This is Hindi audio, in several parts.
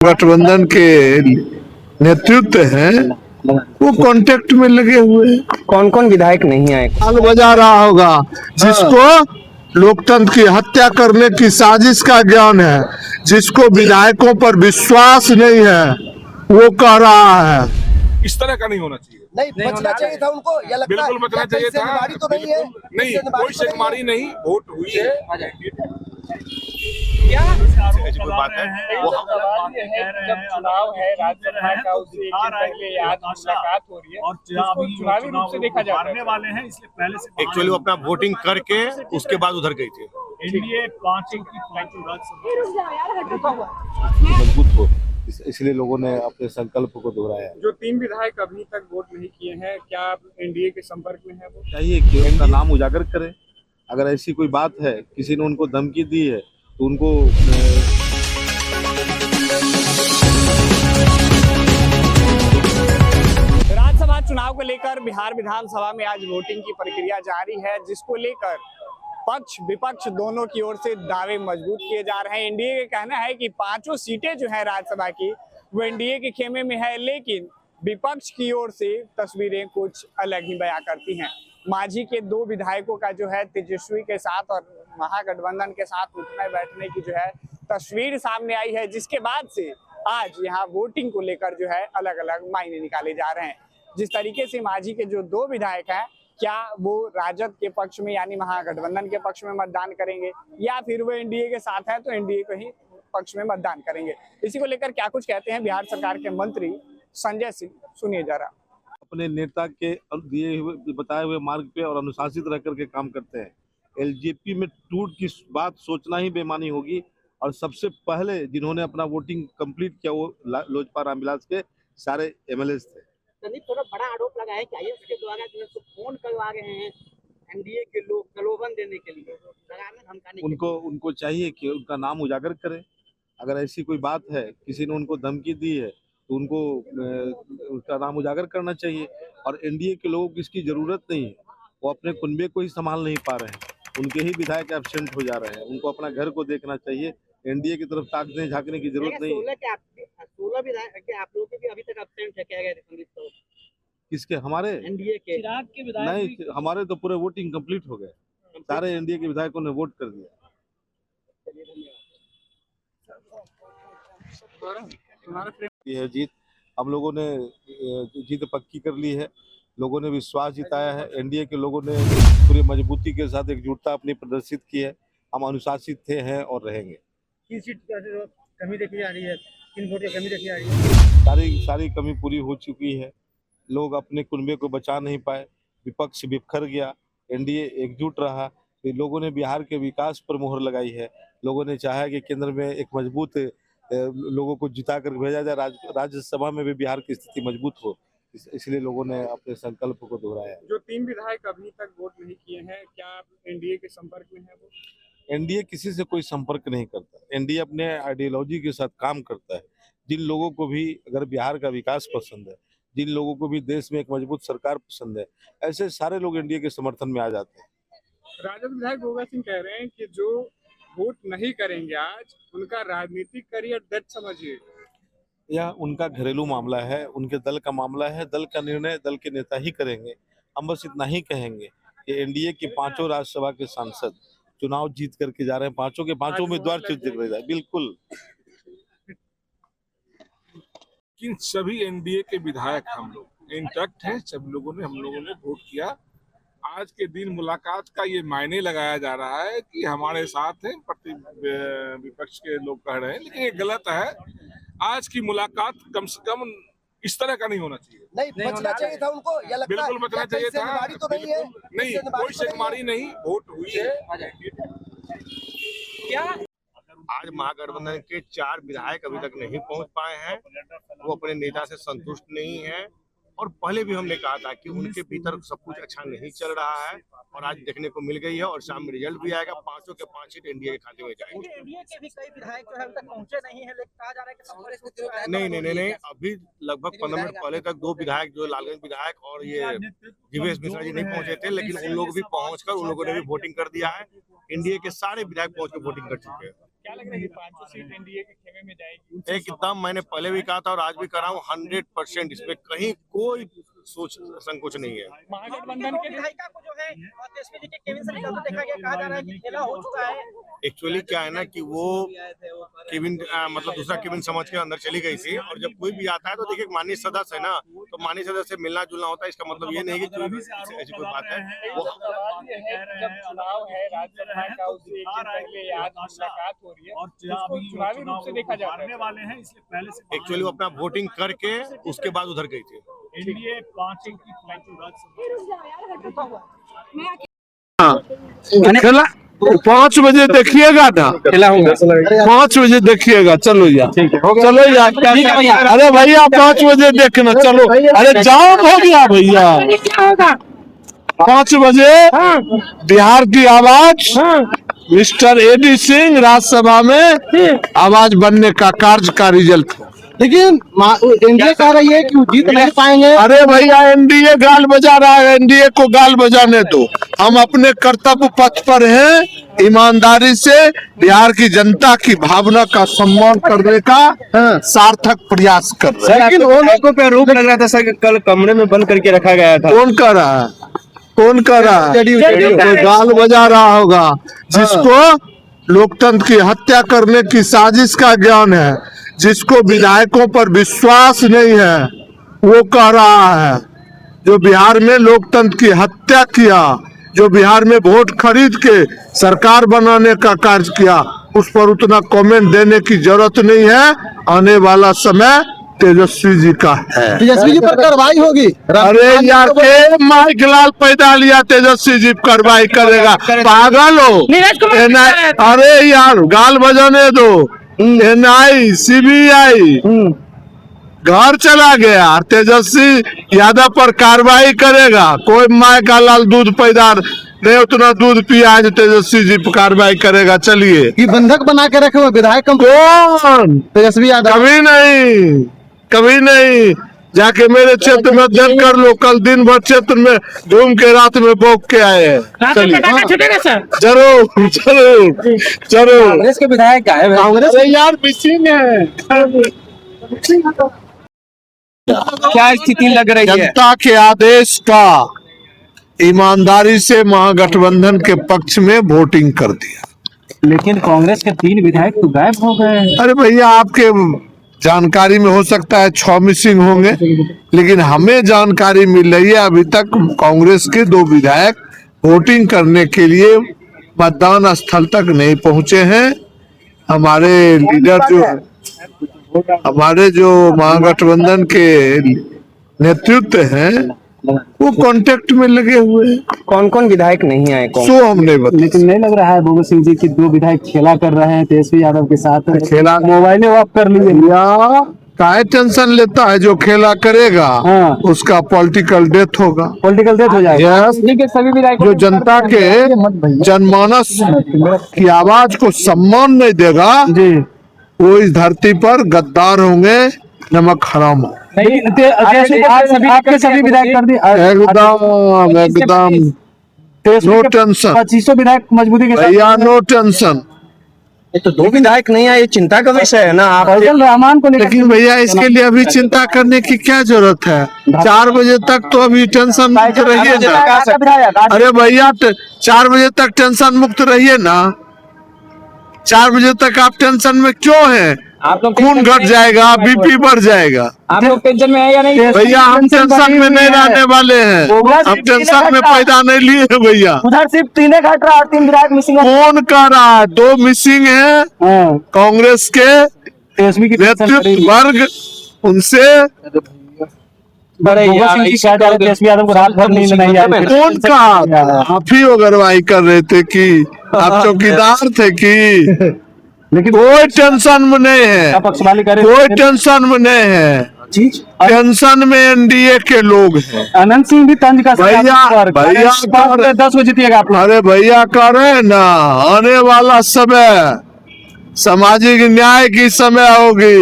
गठबंधन के नेतृत्व हैं वो कांटेक्ट में लगे हुए हैं। कौन कौन विधायक नहीं आए? ताल बजा रहा होगा जिसको लोकतंत्र की हत्या करने की साजिश का ज्ञान है, जिसको विधायकों पर विश्वास नहीं है, वो कह रहा है। इस तरह का नहीं होना चाहिए। नहीं बचना चाहिए था उनको, या लगता बिल्कुल है बचना चाहिए था। बीमारी तो नहीं है, नहीं, कोई सेंधमारी नहीं, वोट हुई है। क्या ऐसी कोई बात है? वो जब चुनाव है राज्यसभा का, उससे एक दिन पहले आज मुलाकात हो रही है और चुनावी रूप से देखा जाता है वाले हैं, इसलिए पहले से एक्चुअली वो अपना वोटिंग करके उसके बाद उधर गई थी। एनडीए पांचों की मजबूत हो, इसलिए लोगों ने अपने संकल्प को दोहराया। जो 3 विधायक अभी तक वोट नहीं किए हैं, क्या आप एनडीए के संपर्क में है? वो चाहिए कि उनका नाम उजागर करें। अगर ऐसी कोई बात है, किसी ने उनको धमकी दी है तो उनको राज्यसभा चुनाव को लेकर बिहार विधानसभा में आज वोटिंग की प्रक्रिया जारी है, जिसको लेकर पक्ष विपक्ष दोनों की ओर से दावे मजबूत किए जा रहे हैं। एनडीए का कहना है कि 5 सीटें जो है राज्यसभा की वो एनडीए के खेमे में है, लेकिन विपक्ष की ओर से तस्वीरें कुछ अलग ही बयां करती हैं। मांझी के 2 विधायकों का जो है तेजस्वी के साथ और महागठबंधन के साथ उठने बैठने की जो है तस्वीर सामने आई है, जिसके बाद से आज यहाँ वोटिंग को लेकर जो है अलग अलग मायने निकाले जा रहे हैं। जिस तरीके से मांझी के जो 2 विधायक हैं, क्या वो राजद के पक्ष में यानी महागठबंधन के पक्ष में मतदान करेंगे या फिर वो एनडीए के साथ है तो एनडीए को ही पक्ष में मतदान करेंगे, इसी को लेकर क्या कुछ कहते हैं बिहार सरकार के मंत्री संजय सिंह, सुनिए जरा। अपने नेता के दिए हुए बताए हुए मार्ग पे और अनुशासित रह करके काम करते हैं। एलजेपी में टूट की बात सोचना ही बेमानी होगी। और सबसे पहले जिन्होंने अपना वोटिंग कंप्लीट किया वो लोजपा रामविलास के सारे एमएलए थे। संदीप, थोड़ा बड़ा आरोप लगा है कि आईएएस के द्वारा जो है फोन करवा रहे हैं एनडीए के लोग प्रलोभन देने के लिए, डराने धमकाने के लिए। उनको चाहिए कि उनका नाम उजागर करें। अगर ऐसी कोई बात है, किसी ने उनको धमकी दी है तो उनको उसका नाम उजागर करना चाहिए। और एनडीए के लोगों की इसकी जरूरत नहीं है, वो अपने कुनबे को ही संभाल नहीं पा रहे हैं, उनके ही विधायक एब्सेंट हो जा रहे हैं। उनको अपना घर को देखना चाहिए, एनडीए की तरफ ताकने झांकने की जरूरत नहीं है। 16 विधायक आप लोगों के भी अभी तक एब्सेंट है, कह गए थे संदीप तो। किसके? हमारे एनडीए के नहीं, हमारे तो पूरे वोटिंग कंप्लीट हो गए, सारे एनडीए के विधायकों ने वोट कर दिया। ये है जीत, हम लोगों ने जीत पक्की कर ली है। लोगों ने विश्वास जिताया है। एनडीए के लोगों ने पूरी मजबूती के साथ एकजुटता अपनी प्रदर्शित की है। हम अनुशासित थे, हैं और रहेंगे। किस सीट पर कमी देखी जा रही है, किन वोट की कमी देखी जा रही है? सारी कमी पूरी हो चुकी है। लोग अपने कुनबे को बचा नहीं पाए, विपक्ष बिखर गया, एनडीए एकजुट रहा। फिर लोगों ने बिहार के विकास पर मोहर लगाई है। लोगों ने चाहा कि केंद्र में एक मजबूत लोगों को जिता कर भेजा जाए, राज्यसभा में भी बिहार की स्थिति मजबूत हो, इसलिए लोगों ने अपने संकल्प को दोहराया। जो 3 विधायक अभी तक वोट नहीं किए हैं, क्या आप एनडीए के संपर्क में है? वो एनडीए किसी से कोई संपर्क नहीं करता। एनडीए अपने आइडियोलॉजी के साथ काम करता है। जिन लोगों को भी अगर बिहार का विकास पसंद है, जिन लोगों को भी देश में एक मजबूत सरकार पसंद है, ऐसे सारे लोग एनडीए के समर्थन में आ जाते हैं। राजद विधायक गोगा सिंह कह रहे हैं कि जो वोट नहीं करेंगे आज, उनका राजनीतिक करियर डेड समझिए। यह उनका घरेलू मामला है, उनके दल का मामला है। दल का निर्णय दल के नेता ही करेंगे। हम बस इतना ही कहेंगे कि एनडीए के 5 राज्यसभा के सांसद चुनाव जीत करके जा रहे हैं। 5 के 5 उम्मीदवार जीत कर रहे हैं। बिल्कुल। लेकिन सभी एनडीए के विधायक हम लोग इंटैक्ट हैं। सब लोगों ने, हम लोगों ने वोट किया। आज के दिन मुलाकात का ये मायने लगाया जा रहा है कि हमारे साथ हैं, विपक्ष के लोग कह रहे हैं, लेकिन ये गलत है। आज की मुलाकात कम से कम इस तरह का नहीं होना चाहिए। नहीं बचना चाहिए था उनको, या लगता है बिल्कुल बचना चाहिए था। बीमारी तो नहीं है, नहीं, कोई सेंधमारी नहीं, वोट हुई है। क्या आज महागठबंधन के 4 विधायक अभी तक नहीं पहुंच पाए हैं। वो अपने नेता से संतुष्ट नहीं है और पहले भी हमने कहा था कि उनके भीतर सब कुछ अच्छा नहीं चल रहा है और आज देखने को मिल गई है और शाम में रिजल्ट भी आएगा। 5 के 5 सीट एनडीए के खाते में जाएंगे। एनडीए के भी कई विधायक जो है अभी तक पहुंचे नहीं है, लेकिन कहा जा रहा है कि नहीं, अभी लगभग 15 मिनट पहले तक 2 विधायक जो लालगंज विधायक और ये जीवेश मिश्रा जी नहीं पहुंचे थे, लेकिन उन लोग भी पहुंचकर उन लोगों ने भी वोटिंग कर दिया है। एनडीए के सारे विधायक पहुंच कर वोटिंग कर चुके हैं। क्या लग रहा है कि पांचों सीट एनडीए के खेमे में जाएगी? एकदम, मैंने पहले भी कहा था और आज भी कर रहा हूँ, 100% इसमें कहीं कोई सोच संकोच नहीं है। महागठबंधन के विधायिका को जो है तेजस्वी जी के केबिन से निकलते देखा गया, कहा जा रहा है कि खेला हो चुका है। एक्चुअली क्या है ना कि वो केबिन मतलब दूसरा केबिन समझ के अंदर चली गई थी, और जब कोई भी आता है तो देखिए माननीय सदस्य है ना, तो माननीय सदस्य से मिलना जुलना होता है। इसका मतलब ये नहीं कि ऐसी कोई बात है। वो जब चुनाव है राज्यसभा का, उससे एक दिन पहले आज मुलाकात हो रही है और उसको चुनावी रूप से देखा जा रहा है। वाले हैं, इसलिए पहले से एक्चुअली वो अपना वोटिंग करके उसके बाद उधर गई थी। एनडीए 5 अंक की खेला 5 बजे देखिएगा ना, 5 बजे देखिएगा। चलो यार, चलो यार, अरे भैया 5 बजे देखना, चलो। अरे जाम हो गया भैया। 5 बजे बिहार की आवाज, मिस्टर एडी सिंह राज्यसभा में आवाज बनने का कार्य का रिजल्ट। लेकिन एनडीए कह रही है कि वो जीत नहीं पाएंगे। अरे भैया एनडीए गाल बजा रहा है, एनडीए को गाल बजाने दो। हम अपने कर्तव्य पथ पर हैं, ईमानदारी से बिहार की जनता की भावना का सम्मान करने का सार्थक प्रयास कर रहे हैं। लेकिन वो लोगों पे आरोप लग रहा था सर कि कल कमरे में बंद करके रखा गया था। कौन कर रहा है, कौन कर रहा है? कोई गाल बजा रहा होगा, जिसको लोकतंत्र की हत्या करने की साजिश का ज्ञान है, जिसको विधायकों पर विश्वास नहीं है, वो कह रहा है। जो बिहार में लोकतंत्र की हत्या किया, जो बिहार में वोट खरीद के सरकार बनाने का कार्य किया, उस पर उतना कमेंट देने की जरूरत नहीं है। आने वाला समय तेजस्वी जी का है। तेजस्वी जी पर कार्रवाई होगी। अरे यार के माइक लाल पैदा लिया, तेजस्वी जी कार्रवाई करेगा? पागल हो? अरे यार गाल बजाने दो। एनआई सीबीआई घर चला गया, तेजस्वी यादव पर कार्रवाई करेगा। कोई माय का लाल दूध पैदा नहीं, उतना दूध पिया है, तेजस्वी जी पर कार्रवाई करेगा। चलिए, कि बंधक बना के रखे हुए विधायक कौन? तेजस्वी यादव। कभी नहीं, कभी नहीं। जाके मेरे क्षेत्र में अध्ययन कर लो, कल दिन भर क्षेत्र में घूम के रात में भोग के आए हैं। चलिए, जरूर जरूर जरूर। कांग्रेस के विधायक गायब है। कांग्रेस यार मिसिंग है। क्या स्थिति लग रही है? जनता के आदेश का ईमानदारी से महागठबंधन के पक्ष में वोटिंग कर दिया। लेकिन कांग्रेस के 3 विधायक तो गायब हो गए। अरे भैया, आपके जानकारी में हो सकता है 6 मिसिंग होंगे, लेकिन हमें जानकारी मिल रही है अभी तक कांग्रेस के 2 विधायक वोटिंग करने के लिए मतदान स्थल तक नहीं पहुंचे हैं। हमारे लीडर हमारे जो महागठबंधन के नेतृत्व हैं, वो कांटेक्ट में लगे हुए हैं। कौन कौन विधायक नहीं आए? सो हमने बताया। लेकिन नहीं लग रहा है भगत सिंह जी की 2 विधायक खेला कर रहे हैं तेजस्वी यादव के साथ। खेला मोबाइल ऑफ कर लिए या काय टेंशन लेता है? जो खेला करेगा उसका पॉलिटिकल डेथ होगा। पॉलिटिकल डेथ हो जाएगा। Yes, सभी विधायक जो जनता के जनमानस की आवाज को सम्मान नहीं देगा जी, वो इस धरती पर गद्दार होंगे, नमक हराम हो। आपके सभी विधायक कर दिए एकदम एकदम नो टेंशन 2500 विधायक मजबूती के साथ। भैया, नो टेंशन। ये तो 2 विधायक नहीं आए, ये चिंता का विषय है ना। आप फैजल रहमान को लेकिन भैया, इसके लिए अभी चिंता करने की क्या जरूरत है? 4 बजे तक तो अभी टेंशन मुक्त रहिए ना। अरे भैया, 4 बजे तक टेंशन मुक्त रहिए ना। 4 बजे तक आप टेंशन में क्यों हैं? आप लोग खून घट जाएगा, बीपी बढ़ जाएगा। आप लोग टेंशन में है या नहीं? भैया, हम टेंशन में नहीं रहने वाले हैं। हम टेंशन में पैदा नहीं लिए हैं भैया। उधर सिर्फ 3 घट रहा और 3 विधायक मिसिंग। कौन कह रहा है? 2 मिसिंग है कांग्रेस के नेतृत्व वर्ग, उनसे तेजस्वी यादव को रात भर नींद नहीं आई। कौन कहा? आप ही अगरवाही कर रहे थे कि आप चौकीदार थे कि? लेकिन कोई टेंशन में नहीं है, कोई टेंशन में नहीं है। टेंशन में एनडीए के लोग हैं। अनंत सिंह भी तंज का भैया 10 बजे जीतिएगा आप। अरे भैया, कह रहे हैं ना, आने वाला समय सामाजिक न्याय की समय होगी।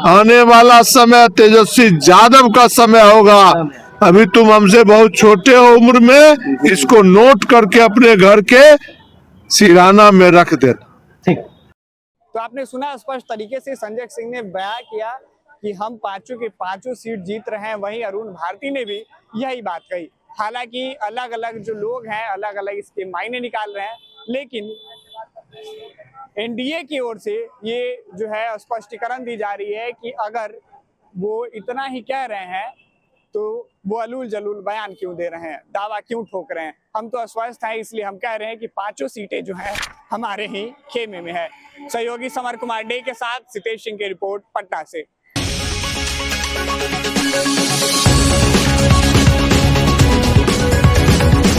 आने वाला समय तेजस्वी यादव का समय होगा। अभी तुम हमसे बहुत छोटे हो उम्र में, इसको नोट करके अपने घर के सिराना में रख देना। तो आपने सुना स्पष्ट तरीके से संजय सिंह ने बयान किया कि हम पांचों के पांचों सीट जीत रहे हैं। वहीं अरुण भारती ने भी यही बात कही। हालांकि अलग अलग जो लोग हैं अलग अलग इसके मायने निकाल रहे हैं, लेकिन एनडीए की ओर से ये जो है स्पष्टीकरण दी जा रही है कि अगर वो इतना ही कह रहे हैं तो वो अलूल जलूल बयान क्यों दे रहे हैं, दावा क्यों ठोक रहे हैं। हम तो अस्वस्थ हैं, इसलिए हम कह रहे हैं कि पांचों सीटें जो हैं हमारे ही खेमे में है। सहयोगी समर कुमार डे के साथ सितेश सिंह की रिपोर्ट पटना से।